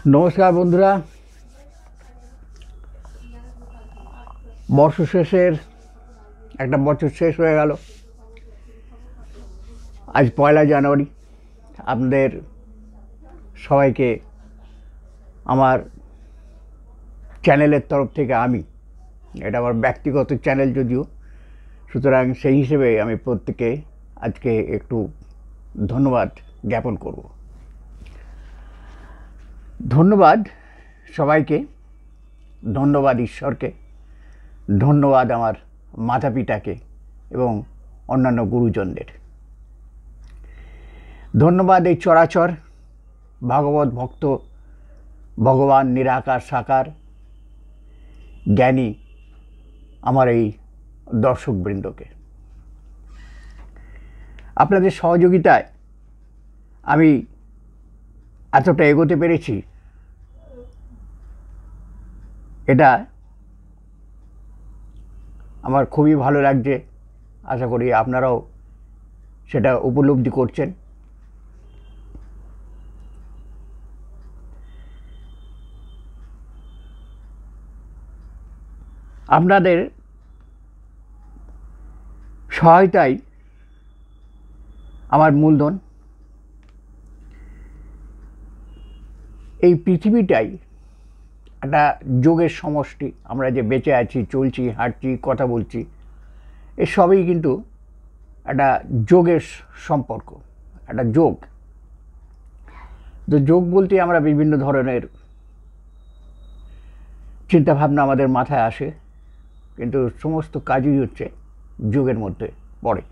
নমস্কার বন্ধুরা। বর্ষ শেষের একটা বছর শেষ হয়ে গেল। আজ 1 জানুয়ারি। আপনাদের সবাইকে আমার চ্যানেলের তরফ থেকে এটা আমার ব্যক্তিগত চ্যানেল যদিও, সুতরাং সেই হিসেবে আমি প্রত্যেকে আজকে একটু ধন্যবাদ জ্ঞাপন করব। ধন্যবাদ সবাইকে, ধন্যবাদ ঈশ্বরকে, ধন্যবাদ আমার মাতা পিতাকে এবং অন্যান্য গুরুজনদের। ধন্যবাদ এই চরাচর ভাগবত ভক্ত, ভগবান নিরাকার সাকার জ্ঞানী আমার এই দর্শকবৃন্দকে। আপনাদের সহযোগিতায় আমি এতটা এগোতে পেরেছি, এটা আমার খুবই ভালো লাগছে। আশা করি আপনারাও সেটা উপলব্ধি করছেন। আপনাদের সহায়তাই আমার মূলধন। এই পৃথিবীটাই একটা যোগের সমষ্টি। আমরা যে বেঁচে আছি, চলছি, হাঁটছি, কথা বলছি, এ সবই কিন্তু একটা যোগের সম্পর্ক, একটা যোগ। তো যোগ বলতে আমরা বিভিন্ন ধরনের চিন্তাভাবনা আমাদের মাথায় আসে, কিন্তু সমস্ত কাজই হচ্ছে যোগের মধ্যে পড়ে।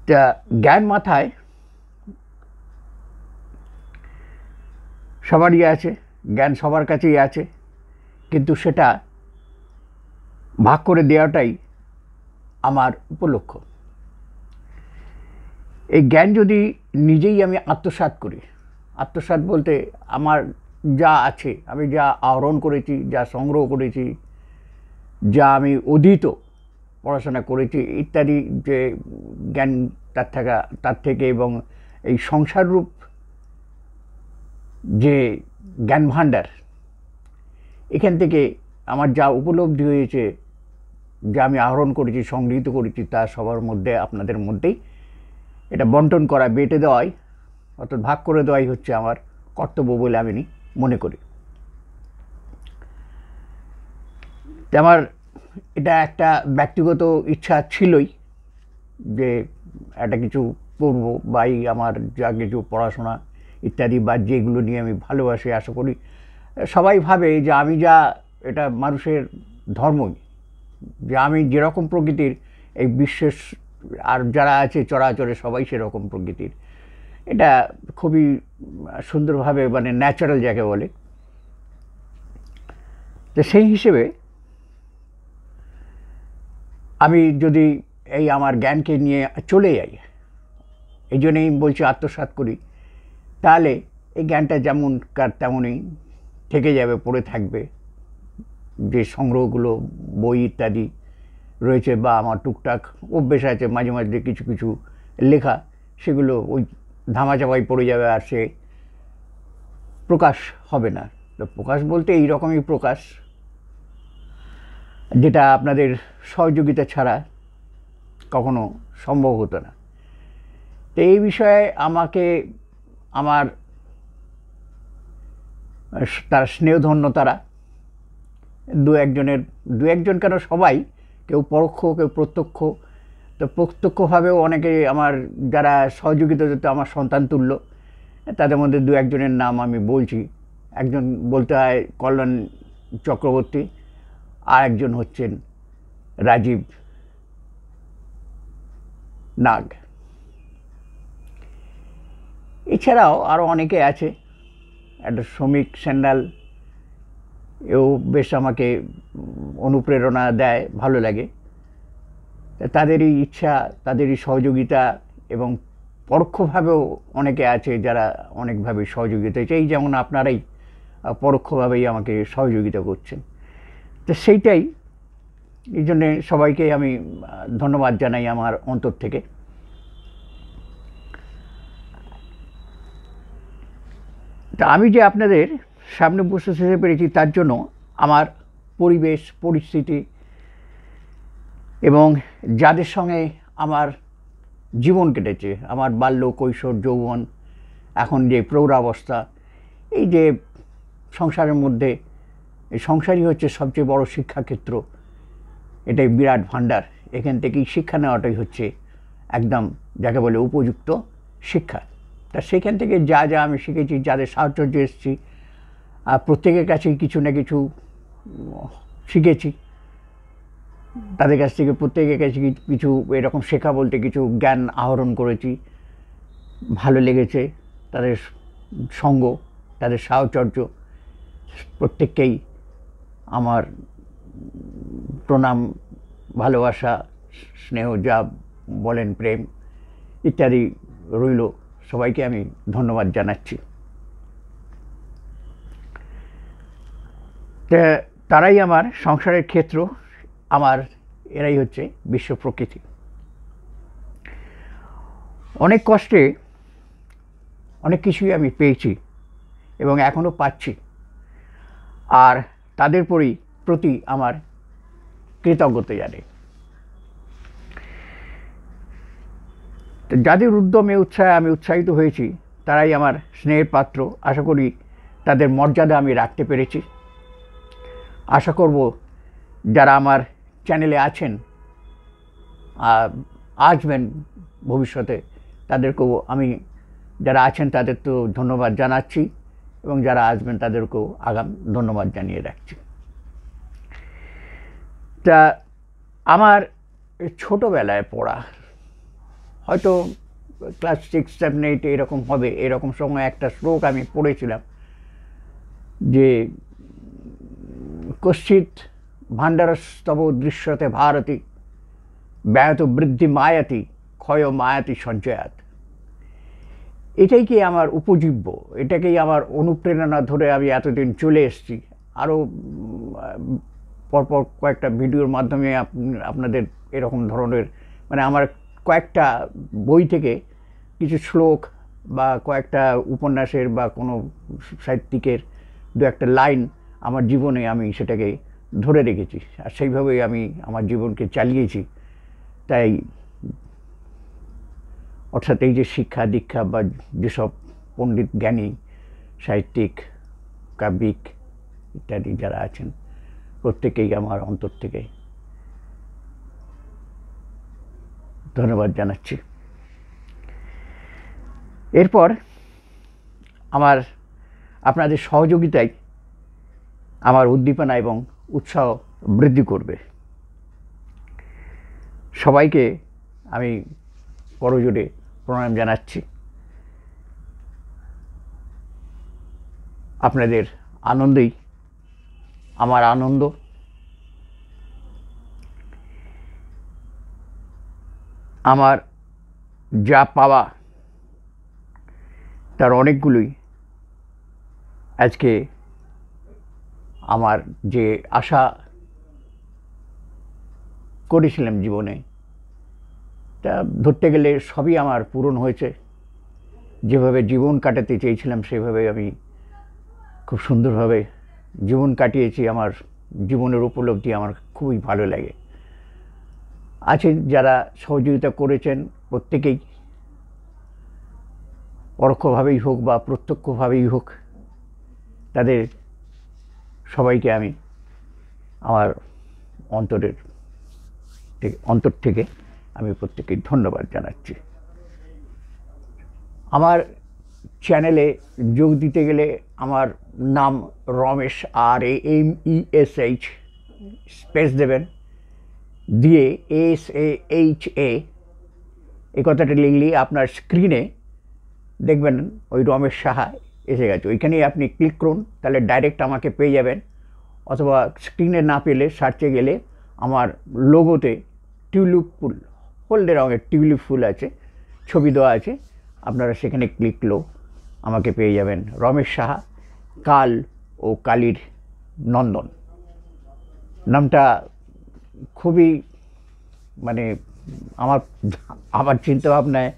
তা জ্ঞান মাথায় সবারই আছে, জ্ঞান সবার কাছেই আছে, কিন্তু সেটা ভাগ করে দেওয়াটাই আমার উপলক্ষ। এই জ্ঞান যদি নিজেই আমি আত্মসাৎ করি, আত্মসাৎ বলতে আমার যা আছে, আমি যা আহরণ করেছি, যা সংগ্রহ করেছি, যা আমি অধীত পড়াশোনা করেছি ইত্যাদি, যে জ্ঞান তার থেকে এবং এই সংসাররূপ যে জ্ঞান ভাণ্ডার, এখান থেকে আমার যা উপলব্ধি হয়েছে, যা আমি আহরণ করেছি, সংগৃহীত করেছি, তা সবার মধ্যে, আপনাদের মধ্যেই এটা বন্টন করা, বেটে দেওয়াই, অর্থাৎ ভাগ করে দেওয়াই হচ্ছে আমার কর্তব্য বলে আমি মনে করি। আমার এটা একটা ব্যক্তিগত ইচ্ছা ছিলই যে একটা কিছু করব, বা এই আমার যা কিছু পড়াশোনা ইত্যাদি বা যেগুলো নিয়ে আমি ভালোবাসি, আশা করি সবাই ভাবে যে আমি যা, এটা মানুষের ধর্মই, যে আমি যেরকম প্রকৃতির, এই বিশ্বের আর যারা আছে চরাচরে সবাই সেরকম প্রকৃতির। এটা খুবই সুন্দরভাবে, মানে ন্যাচারাল যাকে বলে। তো সেই হিসেবে আমি যদি এই আমার জ্ঞানকে নিয়ে চলে যাই, এই জন্যই বলছি আত্মসাৎ করি, তাহলে এই জ্ঞানটা যেমনকার তেমনই থেকে যাবে, পড়ে থাকবে। যে সংগ্রহগুলো, বই ইত্যাদি রয়েছে, বা আমার টুকটাক অভ্যেস আছে মাঝে মাঝে কিছু কিছু লেখা, সেগুলো ওই ধামাচাপাই পড়ে যাবে, আর সে প্রকাশ হবে না। তো প্রকাশ বলতে এই রকমই প্রকাশ, যেটা আপনাদের সহযোগিতা ছাড়া কখনো সম্ভব হতো না। তো এই বিষয়ে আমাকে আমার তারা স্নেহধন্য, তারা দু একজন কেন, সবাই, কেউ পরোক্ষ কেউ প্রত্যক্ষ। তো প্রত্যক্ষভাবেও অনেকে আমার যারা সহযোগিতা দিত, আমার সন্তান তুল্য, তাদের মধ্যে দু একজনের নাম আমি বলছি। একজন বলতে হয় কল্যাণ চক্রবর্তী, আর একজন হচ্ছেন রাজীব নাগ। এছাড়াও আরও অনেকে আছে, একটা শ্রমিক স্যান্ডাল, এও বেশ আমাকে অনুপ্রেরণা দেয়, ভালো লাগে। তাদেরই ইচ্ছা, তাদেরই সহযোগিতা, এবং পরোক্ষভাবেও অনেকে আছে যারা অনেকভাবে সহযোগিতা, এই যেমন আপনারাই পরোক্ষভাবেই আমাকে সহযোগিতা করছেন। তো সেইটাই, এই জন্যে সবাইকে আমি ধন্যবাদ জানাই আমার অন্তর থেকে। তা আমি যে আপনাদের সামনে বসে যেতে পেরেছি তার জন্য আমার পরিবেশ পরিস্থিতি এবং যাদের সঙ্গে আমার জীবন কেটেছে, আমার বাল্য কৈশোর যৌবন এখন যে প্রৌঢ়াবস্থা, এই যে সংসারের মধ্যে, এই সংসারই হচ্ছে সবচেয়ে বড় শিক্ষাক্ষেত্র। এটাই বিরাট ভাণ্ডার। এখান থেকেই শিক্ষা নেওয়াটাই হচ্ছে একদম যাকে বলে উপযুক্ত শিক্ষা। তা সেখান থেকে যা যা আমি শিখেছি, যাদের সাহচর্য এসেছি, প্রত্যেকের কাছেই কিছু না কিছু শিখেছি। তাদের কাছ থেকে প্রত্যেকের কাছে কিছু এরকম শেখা বলতে কিছু জ্ঞান আহরণ করেছি। ভালো লেগেছে তাদের সঙ্গ, তাদের সাহচর্য। প্রত্যেককেই আমার প্রণাম, ভালোবাসা, স্নেহ, যা বলেন প্রেম ইত্যাদি রইল। সবাইকে আমি ধন্যবাদ জানাচ্ছি। তারাই আমার সংসারের ক্ষেত্র, আমার এরাই হচ্ছে বিশ্ব প্রকৃতি। অনেক কষ্টে অনেক কিছুই আমি পেয়েছি এবং এখনও পাচ্ছি, আর তাদের প্রতি আমার কৃতজ্ঞতা জানে। যাদের উদ্যমে উৎসাহে আমি উৎসাহিত হয়েছি তারাই আমার স্নেহের পাত্র। আশা করি তাদের মর্যাদা আমি রাখতে পেরেছি। আশা করব যারা আমার চ্যানেলে আছেন, আসবেন ভবিষ্যতে, তাদেরকেও আমি, যারা আছেন তাদের তো ধন্যবাদ জানাচ্ছি এবং যারা আসবেন তাদেরকেও আগাম ধন্যবাদ জানিয়ে রাখছি। তা আমার ছোটোবেলায় পড়া, হয়তো ক্লাস 6, 7, 8 এরকম হবে, এরকম সময় একটা শ্লোক আমি পড়েছিলাম যে কশ্চিৎ ভাণ্ডারস্তব দৃশ্যতে ভারতী ব্যয়ত বৃদ্ধি মায়াতি ক্ষয় মায়াতি সঞ্চয়াত। এটাই কি আমার উপজীব্য, এটাকেই আমার অনুপ্রেরণা ধরে আমি এতদিন চলে এসেছি। আরও পরপর কয়েকটা ভিডিওর মাধ্যমে আপনাদের এরকম ধরনের, মানে আমার কয়েকটা বই থেকে কিছু শ্লোক বা কয়েকটা উপন্যাসের বা কোনো সাহিত্যিকের দু একটা লাইন আমার জীবনে আমি সেটাকে ধরে রেখেছি, আর সেইভাবেই আমি আমার জীবনকে চালিয়েছি। তাই অর্থাৎ এই যে শিক্ষা দীক্ষা বা যেসব পণ্ডিত জ্ঞানী সাহিত্যিক কাব্যিক ইত্যাদি যারা আছেন, প্রত্যেকেই আমার অন্তর থেকে ধন্যবাদ জানাচ্ছি। এরপর আপনাদের সহযোগিতায় আমার উদ্দীপনা এবং উৎসাহ বৃদ্ধি করবে। সবাইকে আমি করজোড়ে প্রণাম জানাচ্ছি। আপনাদের আনন্দেই আমার আনন্দ। আমার যা পাওয়া তার অনেকগুলোই আজকে আমার যে আশা করেছিলাম জীবনে, তা ধরতে গেলে সবই আমার পূরণ হয়েছে। যেভাবে জীবন কাটাতে চেয়েছিলাম সেভাবে আমি খুব সুন্দরভাবে জীবন কাটিয়েছি। আমার জীবনের উপলব্ধি আমার খুবই ভালো লাগে। আছেন যারা সহযোগিতা করেছেন, প্রত্যেকেই পরোক্ষভাবেই হোক বা প্রত্যক্ষভাবেই হোক, তাদের সবাইকে আমি আমার অন্তর থেকে আমি প্রত্যেকেই ধন্যবাদ জানাচ্ছি। আমার চ্যানেলে যোগ দিতে গেলে আমার নাম রমেশ, RAMESH স্পেস দেবেন, দিয়ে SAHA এই কথাটা লিখলেই আপনার স্ক্রিনে দেখবেন ওই রমেশ সাহা এসে গেছে। ওইখানেই আপনি ক্লিক করুন, তাহলে ডাইরেক্ট আমাকে পেয়ে যাবেন। অথবা স্ক্রিনে না পেলে সার্চে গেলে আমার লোগোতে টিউলিপ ফুল, হলদে রঙের টিউলিপ ফুল আছে, ছবি দেওয়া আছে, আপনারা সেখানে ক্লিক করলেও আমাকে পেয়ে যাবেন। রমেশ সাহা, কাল ও কালীর নন্দন নামটা খুবই, মানে আমার চিন্তাভাবনায়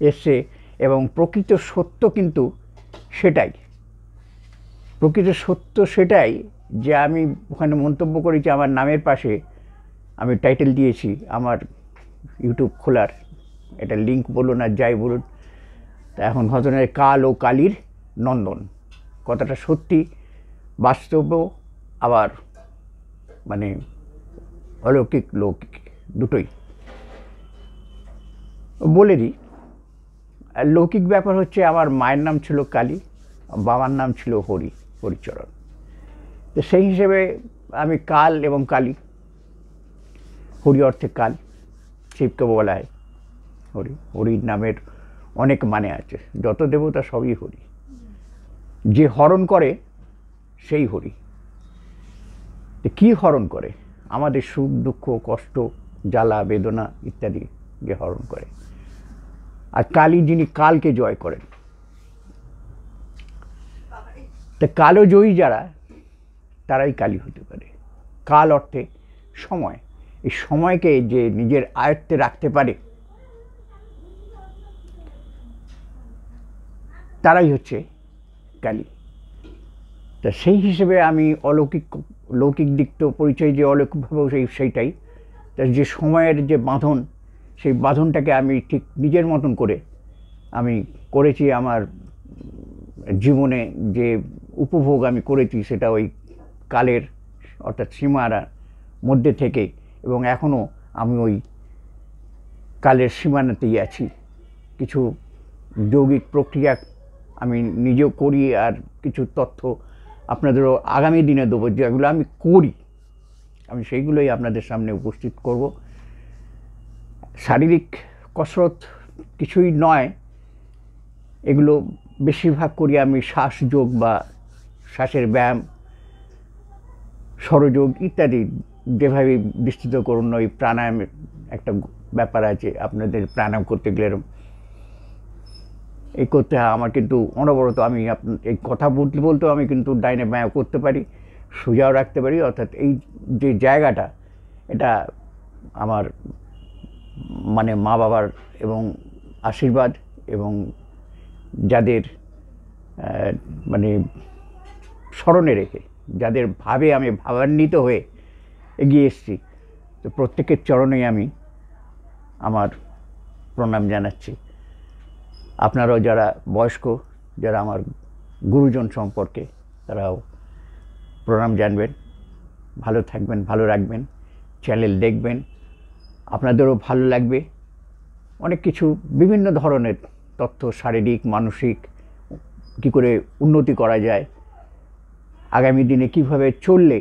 এসছে এবং প্রকৃত সত্য কিন্তু সেটাই প্রকৃত সত্য সেটাই যে আমি ওখানে মন্তব্য করেছি, আমার নামের পাশে আমি টাইটেল দিয়েছি আমার ইউটিউব খোলার, এটা লিঙ্ক বলুন আর যাই বলুন, তা এখন ঘটনার কাল ও কালীর নন্দন। কথাটা সত্যি, বাস্তব, আবার মানে অলৌকিক লৌকিক দুটোই বলে দিই। আর লৌকিক ব্যাপার হচ্ছে আমার মায়ের নাম ছিল কালী, বাবার নাম ছিল হরিচরণ। তো সেই হিসেবে আমি কাল এবং কালী, হরি অর্থে কাল, শিবকে বলা হয় হরি। হরির নামের অনেক মানে আছে, যত দেবতা সবই হরি, যে হরণ করে সেই হরি। কি হরণ করে? আমাদের সুখ দুঃখ কষ্ট জ্বালা বেদনা ইত্যাদি যে হরণ করে। আর কালী যিনি কালকে জয় করেন। তা কালো জয়ী যারা, তারাই কালী হতে পারে। কাল অর্থে সময়, এই সময়কে যে নিজের আয়ত্তে রাখতে পারে তারাই হচ্ছে কালী। তা সেই হিসেবে আমি লৌকিক দিক তো পরিচয় যে অলৌকিকভাবেও সেইটাই। তা যে সময়ের যে বাঁধন, সেই বাঁধনটাকে আমি ঠিক নিজের মতন করে আমি করেছি। আমার জীবনে যে উপভোগ আমি করেছি সেটা ওই কালের অর্থাৎ সীমার মধ্যে থেকে, এবং এখনও আমি ওই কালের সীমানাতেই আছি। কিছু যৌগিক প্রক্রিয়া আমি নিজেও করি, আর কিছু তথ্য আপনাদেরও আগামী দিনে দেবো, যেগুলো আমি করি আমি সেইগুলোই আপনাদের সামনে উপস্থিত করব। শারীরিক কসরত কিছুই নয়, এগুলো বেশিরভাগ করি আমি শ্বাসযোগ বা শ্বাসের ব্যায়াম, স্বরযোগ ইত্যাদি। যেভাবে বিস্তৃত করুন, ওই প্রাণায়ামের একটা ব্যাপার আছে, আপনাদের প্রাণায়াম করতে গেলে এই করতে হয়। আমার কিন্তু অনবরত আমি এই কথা বলতেও আমি কিন্তু ডাইনে ব্যায়াম করতে পারি, সোজাও রাখতে পারি। অর্থাৎ এই যে জায়গাটা, এটা আমার মানে মা বাবার এবং আশীর্বাদ, এবং যাদের মানে স্মরণে রেখে, যাদের ভাবে আমি ভাবান্বিত হয়ে এগিয়ে এসেছি, তো প্রত্যেকের চরণেই আমি আমার প্রণাম জানাচ্ছি। আপনারাও যারা বয়স্ক, যারা আমার গুরুজন সম্পর্কে, তারাও প্রণাম জানবেন। ভালো থাকবেন, ভালো রাখবেন, চ্যানেল দেখবেন, আপনাদেরও ভালো লাগবে। অনেক কিছু বিভিন্ন ধরনের তথ্য, শারীরিক মানসিক কী করে উন্নতি করা যায়, আগামী দিনে কিভাবে চললে,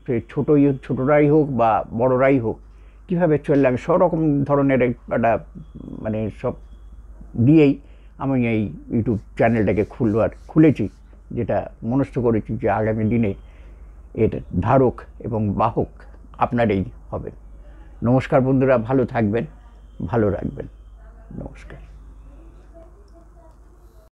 সে ছোটরাই হোক বা বড়রাই হোক, কীভাবে চললে আমি সব রকম ধরনের একটা মানে সব দিয়েই আমি এই ইউটিউব চ্যানেলটাকে খুলেছি, যেটা মনস্থ করেছি যে আগামী দিনে এর ধারক এবং বাহক আপনারাই হবেন। নমস্কার বন্ধুরা, ভালো থাকবেন, ভালো রাখবেন। নমস্কার।